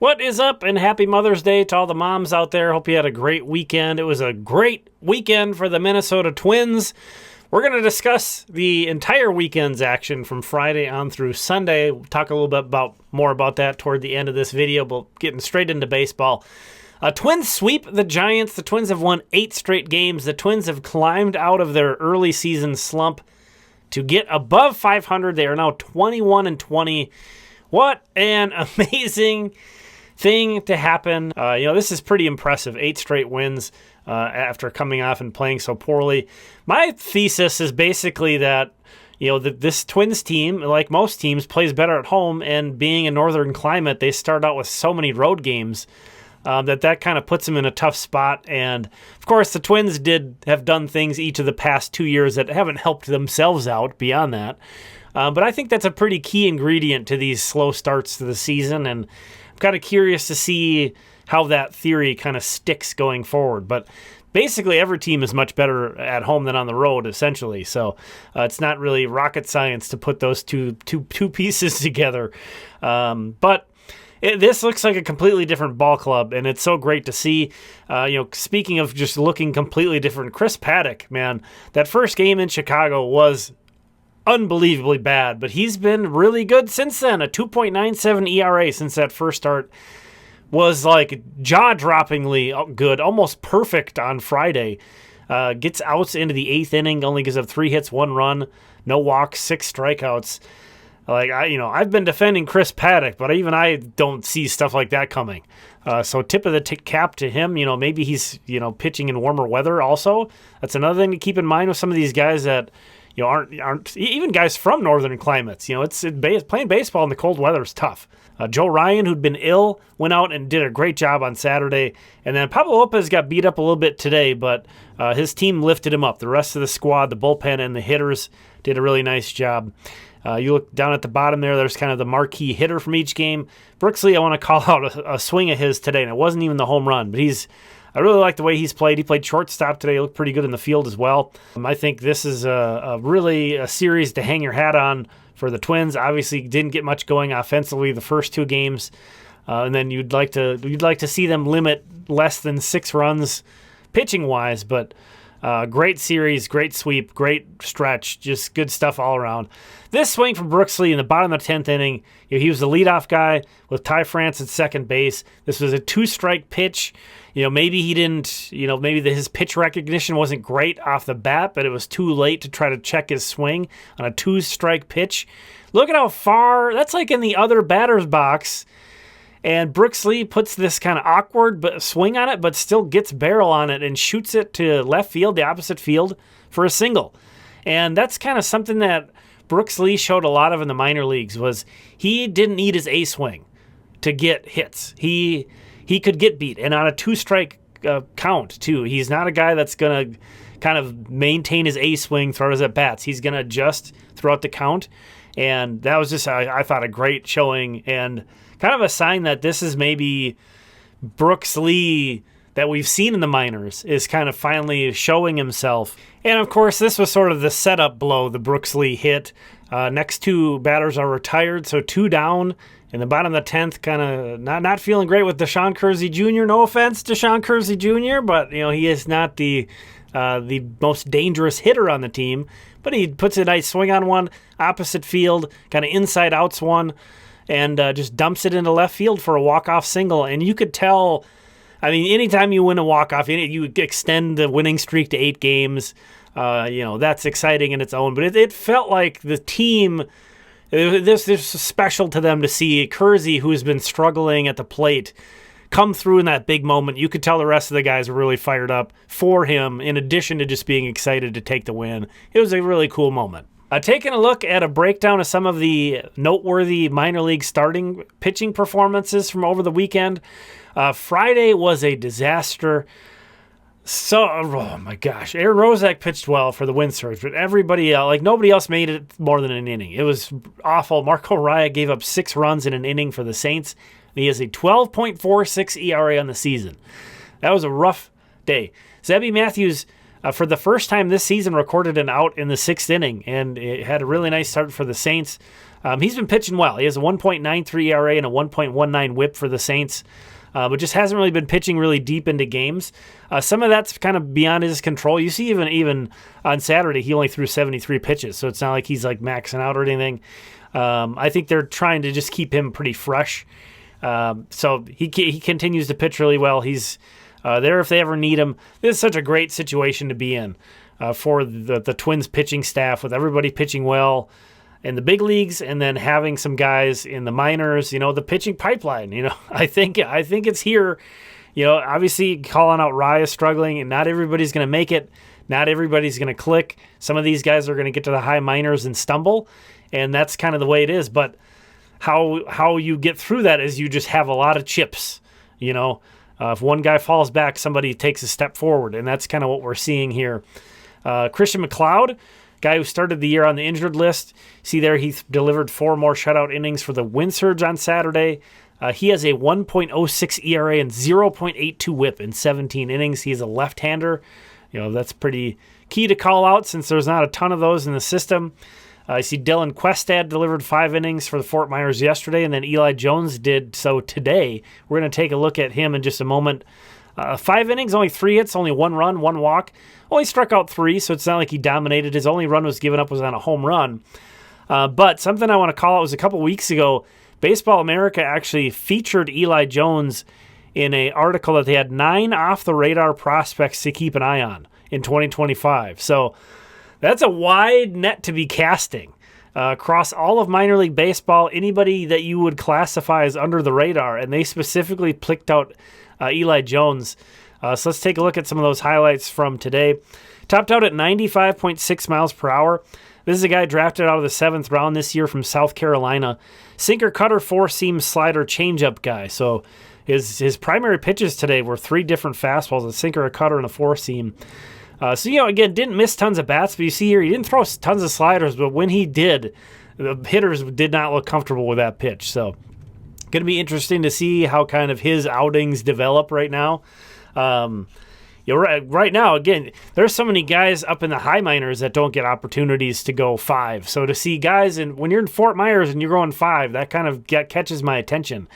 What is up, and happy Mother's Day to all the moms out there. Hope you had a great weekend. It was a great weekend for the Minnesota Twins. We're going to discuss the entire weekend's action from Friday on through Sunday. We'll talk a little bit more about that toward the end of this video, but getting straight into baseball. Twins sweep the Giants. The Twins have won 8 straight games. The Twins have climbed out of their early season slump to get above 500. They are now 21-20. What an amazing thing to happen. This is pretty impressive. 8 straight wins after coming off and playing so poorly. My thesis is basically that, this Twins team, like most teams, plays better at home, and being a northern climate, they start out with so many road games that kind of puts them in a tough spot. And, of course, the Twins have done things each of the past 2 years that haven't helped themselves out beyond that. But I think that's a pretty key ingredient to these slow starts to the season, and I'm kind of curious to see how that theory kind of sticks going forward. But basically, every team is much better at home than on the road, essentially. So it's not really rocket science to put those two pieces together. This looks like a completely different ball club, and it's so great to see. Speaking of just looking completely different, Chris Paddock, man, that first game in Chicago was unbelievably bad, but he's been really good since then. A 2.97 ERA since that first start was like jaw-droppingly good, almost perfect on Friday. Gets outs into the 8th inning, only gives up 3 hits, 1 run, no walks, 6 strikeouts. I've been defending Chris Paddock, but even I don't see stuff like that coming. So tip of the cap to him. Maybe he's pitching in warmer weather also. That's another thing to keep in mind with some of these guys that aren't even guys from northern climates. Playing baseball in the cold weather is tough. Joe Ryan, who'd been ill, went out and did a great job on Saturday. And then Pablo Lopez got beat up a little bit today, but his team lifted him up. The rest of the squad, the bullpen and the hitters, did a really nice job. You look down at the bottom there's kind of the marquee hitter from each game. Brooks Lee, I want to call out a swing of his today, and it wasn't even the home run, but I really like the way he's played. He played shortstop today. He looked pretty good in the field as well. I think this is really a series to hang your hat on for the Twins. Obviously, didn't get much going offensively the first 2 games, and then you'd like to see them limit less than 6 runs pitching wise. But great series, great sweep, great stretch, just good stuff all around. This swing from Brooks Lee in the bottom of the 10th inning, he was the leadoff guy with Ty France at second base. This was a 2-strike pitch. Maybe he didn't, his pitch recognition wasn't great off the bat, but it was too late to try to check his swing on a 2-strike pitch. Look at how far, that's like in the other batter's box, and Brooks Lee puts this kind of awkward swing on it, but still gets barrel on it and shoots it to left field, the opposite field, for a single. And that's kind of something that Brooks Lee showed a lot of in the minor leagues, was he didn't need his A swing to get hits. He could get beat, and on a 2-strike count, too. He's not a guy that's going to kind of maintain his A swing, throw his at-bats. He's going to adjust throughout the count, and that was just, I thought, a great showing, and kind of a sign that this is maybe Brooks Lee that we've seen in the minors is kind of finally showing himself. And, of course, this was sort of the setup blow the Brooks Lee hit. Next 2 batters are retired, so 2 down. In the bottom of the 10th, kind of not feeling great with DaShawn Keirsey Jr. No offense, DaShawn Keirsey Jr., but he is not the most dangerous hitter on the team. But he puts a nice swing on one, opposite field, kind of inside outs one, and just dumps it into left field for a walk-off single. And you could tell, anytime you win a walk-off, you extend the winning streak to 8 games. That's exciting in its own. But it felt like the team, this is special to them to see Keirsey, who's been struggling at the plate, come through in that big moment. You could tell the rest of the guys were really fired up for him, in addition to just being excited to take the win. It was a really cool moment. Taking a look at a breakdown of some of the noteworthy minor league starting pitching performances from over the weekend. Friday was a disaster. So, oh my gosh, Aaron Rozak pitched well for the win surge, but everybody else, nobody else made it more than an inning. It was awful. Marco Raya gave up 6 runs in an inning for the Saints. He has a 12.46 ERA on the season. That was a rough day. Zebby Matthews, for the first time this season, recorded an out in the 6th inning, and it had a really nice start for the Saints. He's been pitching well. He has a 1.93 ERA and a 1.19 whip for the Saints, but just hasn't really been pitching really deep into games. Some of that's kind of beyond his control. You see even on Saturday, he only threw 73 pitches, so it's not like he's like maxing out or anything. I think they're trying to just keep him pretty fresh. So he continues to pitch really well. He's there if they ever need him. This is such a great situation to be in for the Twins pitching staff, with everybody pitching well in the big leagues, and then having some guys in the minors, the pitching pipeline. I think it's here. Obviously calling out Rye is struggling, and not everybody's going to make it. Not everybody's going to click. Some of these guys are going to get to the high minors and stumble, and that's kind of the way it is. But how you get through that is you just have a lot of chips. If one guy falls back, somebody takes a step forward, and that's kind of what we're seeing here. Christian McLeod, guy who started the year on the injured list. See there, he delivered 4 more shutout innings for the Windsurge on Saturday. He has a 1.06 ERA and 0.82 whip in 17 innings. He's a left-hander. That's pretty key to call out since there's not a ton of those in the system. I see Dylan Questad delivered 5 innings for the Fort Myers yesterday, and then Eli Jones did so today. We're going to take a look at him in just a moment. 5 innings, only 3 hits, only 1 run, 1 walk. Only struck out 3, so it's not like he dominated. His only run was given up was on a home run. But something I want to call out was a couple weeks ago, Baseball America actually featured Eli Jones in an article that they had 9 off-the-radar prospects to keep an eye on in 2025. So that's a wide net to be casting. Across all of minor league baseball, anybody that you would classify as under the radar, and they specifically picked out Eli Jones. So let's take a look at some of those highlights from today. Topped out at 95.6 miles per hour. This is a guy drafted out of the 7th round this year from South Carolina. Sinker, cutter, 4-seam, slider, changeup guy. So his primary pitches today were 3 different fastballs, a sinker, a cutter, and a 4-seam. Again, didn't miss tons of bats, but you see here, he didn't throw tons of sliders, but when he did, the hitters did not look comfortable with that pitch. So going to be interesting to see how kind of his outings develop right now. Right now, again, there's so many guys up in the high minors that don't get opportunities to go 5. So to see guys, and when you're in Fort Myers and you're going 5, that kind of catches my attention,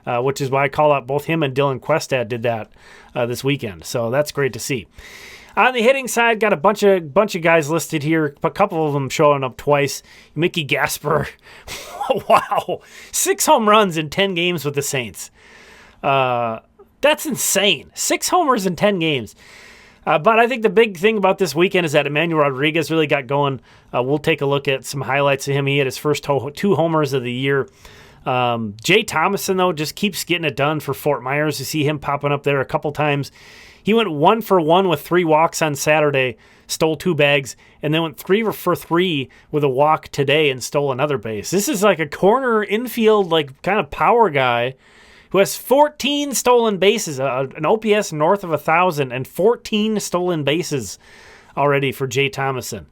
which is why I call out both him and Dylan Questad did that this weekend. So that's great to see. On the hitting side, got a bunch of guys listed here. A couple of them showing up twice. Mickey Gasper, wow, 6 home runs in 10 games with the Saints. That's insane. 6 homers in 10 games. But I think the big thing about this weekend is that Emmanuel Rodriguez really got going. We'll take a look at some highlights of him. He had his first 2 homers of the year. Jay Thomason, though, just keeps getting it done for Fort Myers. You see him popping up there a couple times. He went 1 for 1 with 3 walks on Saturday, stole 2 bags, and then went 3 for 3 with a walk today and stole another base. This is like a corner infield, like kind of power guy who has 14 stolen bases, an OPS north of 1,000, and 14 stolen bases already for Jay Thomason.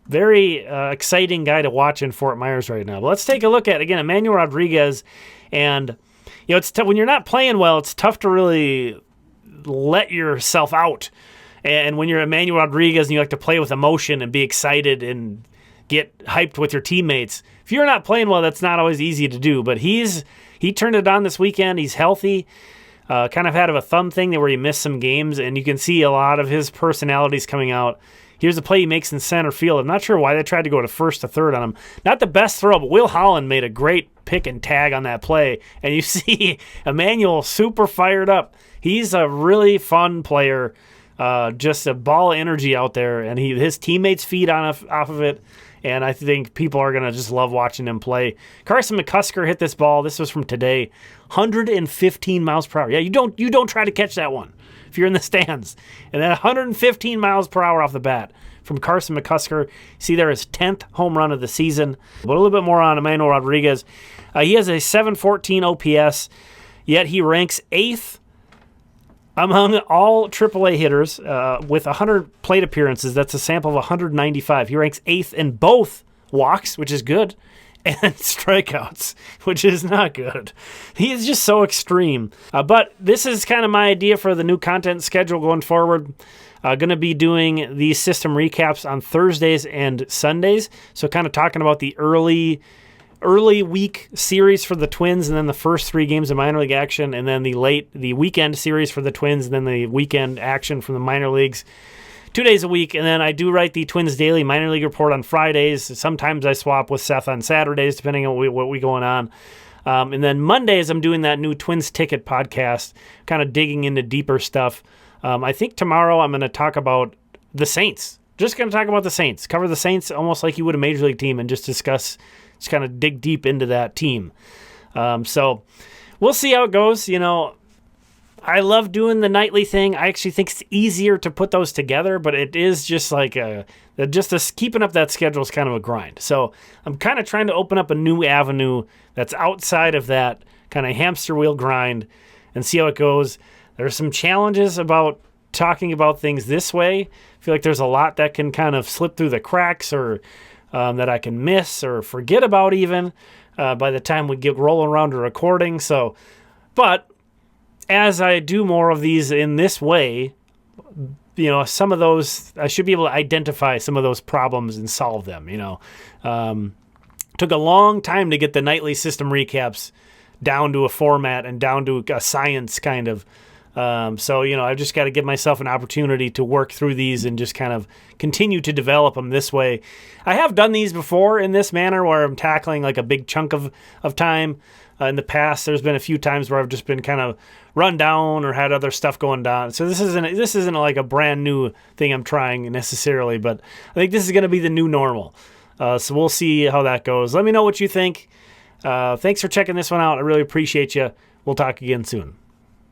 Very exciting guy to watch in Fort Myers right now. But let's take a look at, again, Emmanuel Rodriguez. And, it's when you're not playing well, it's tough to really let yourself out. And when you're Emmanuel Rodriguez and you like to play with emotion and be excited and get hyped with your teammates, if you're not playing well, that's not always easy to do. But he turned it on this weekend. He's healthy. Kind of had a thumb thing where he missed some games, and you can see a lot of his personalities coming out. Here's a play he makes in center field. I'm not sure why they tried to go to first to third on him. Not the best throw, but Will Holland made a great pick and tag on that play. And you see Emmanuel super fired up. He's a really fun player, just a ball of energy out there, and his teammates feed off of it. And I think people are going to just love watching him play. Carson McCusker hit this ball. This was from today. 115 miles per hour. Yeah, you don't try to catch that one if you're in the stands. And then 115 miles per hour off the bat from Carson McCusker. See there his 10th home run of the season. But a little bit more on Emmanuel Rodriguez. He has a 714 OPS, yet he ranks 8th among all AAA hitters with 100 plate appearances. That's a sample of 195. He ranks 8th in both walks, which is good, and strikeouts, which is not good. He is just so extreme. But this is kind of my idea for the new content schedule going forward. Going to be doing these system recaps on Thursdays and Sundays. So kind of talking about the early week series for the Twins, and then the first 3 games of minor league action, and then the weekend series for the Twins, and then the weekend action from the minor leagues. 2 days a week, and then I do write the Twins Daily Minor League Report on Fridays. Sometimes I swap with Seth on Saturdays, depending on what we going on. And then Mondays, I'm doing that new Twins Ticket podcast, kind of digging into deeper stuff. I think tomorrow I'm going to talk about the Saints. Just going to talk about the Saints. Cover the Saints almost like you would a Major League team and just kind of dig deep into that team. So we'll see how it goes. I love doing the nightly thing. I actually think it's easier to put those together, but it is just like keeping up that schedule is kind of a grind. So I'm kind of trying to open up a new avenue that's outside of that kind of hamster wheel grind and see how it goes. There's some challenges about talking about things this way. I feel like there's a lot that can kind of slip through the cracks or that I can miss or forget about even by the time we get rolling around to recording. But as I do more of these in this way, some of those, I should be able to identify some of those problems and solve them, Took a long time to get the nightly system recaps down to a format and down to a science kind of. I've just got to give myself an opportunity to work through these and just kind of continue to develop them this way. I have done these before in this manner where I'm tackling like a big chunk of time. In the past, there's been a few times where I've just been kind of run down or had other stuff going down. So this isn't like a brand new thing I'm trying necessarily, but I think this is going to be the new normal. So we'll see how that goes. Let me know what you think. Thanks for checking this one out. I really appreciate you. We'll talk again soon.